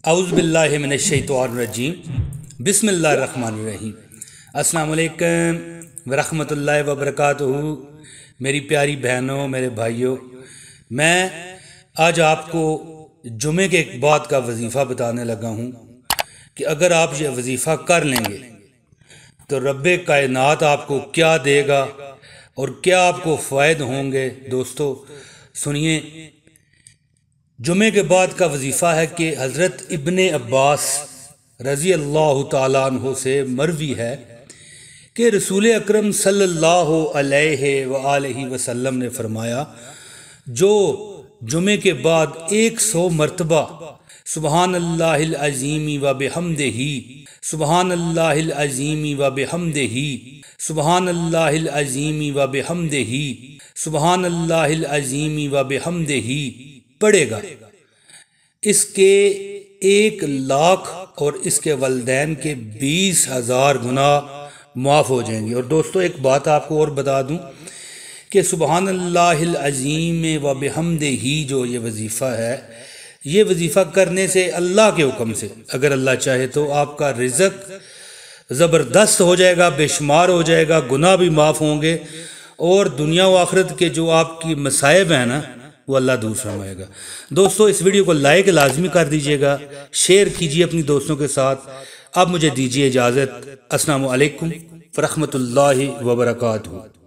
اعوذ باللہ من الشیطان الرجیم بسم اللہ الرحمن الرحیم۔ السلام علیکم ورحمۃ اللہ وبرکاتہ۔ میری پیاری بہنوں، میرے بھائیوں، میں آج آپ کو جمعے کے ایک بات کا وظیفہ بتانے لگا ہوں کہ اگر آپ یہ وظیفہ کر لیں گے تو رب کائنات آپ کو کیا دے گا اور کیا آپ کو فوائد ہوں گے۔ دوستو سنیے، جمعے کے بعد کا وظیفہ ہے کہ حضرت ابن عباس رضی اللہ تعالیٰ عنہ سے مروی ہے کہ رسول اکرم صلی اللہ علیہ وآلہ وسلم نے فرمایا، جو جمعے کے بعد 100 مرتبہ سبحان اللہ العظیم و بحمدہ، سبحان اللہ العظیم و بحمدہ، سبحان اللہ العظیم و بحمدہ، سبحان اللہ العظیم و بحمدہ پڑھے گا، اس کے 1,00,000 اور اس کے والدین کے 20,000 گناہ معاف ہو جائیں گے۔ اور دوستو ایک بات آپ کو اور بتا دوں کہ سبحان اللہ العظیم و بحمدہ جو یہ وظیفہ ہے، یہ وظیفہ کرنے سے اللہ کے حکم سے اگر اللہ چاہے تو آپ کا رزق زبردست ہو جائے گا، بے شمار ہو جائے گا، گناہ بھی معاف ہوں گے، اور دنیا و آخرت کے جو آپ کی مصائب ہیں نا وہ اللہ دور فرمائے گا۔ دوستو اس ویڈیو کو لائک لازمی کر دیجئے گا، شیئر کیجئے اپنی دوستوں کے ساتھ۔ اب مجھے دیجئے اجازت۔ السلام علیکم ورحمۃ اللہ وبرکاتہ۔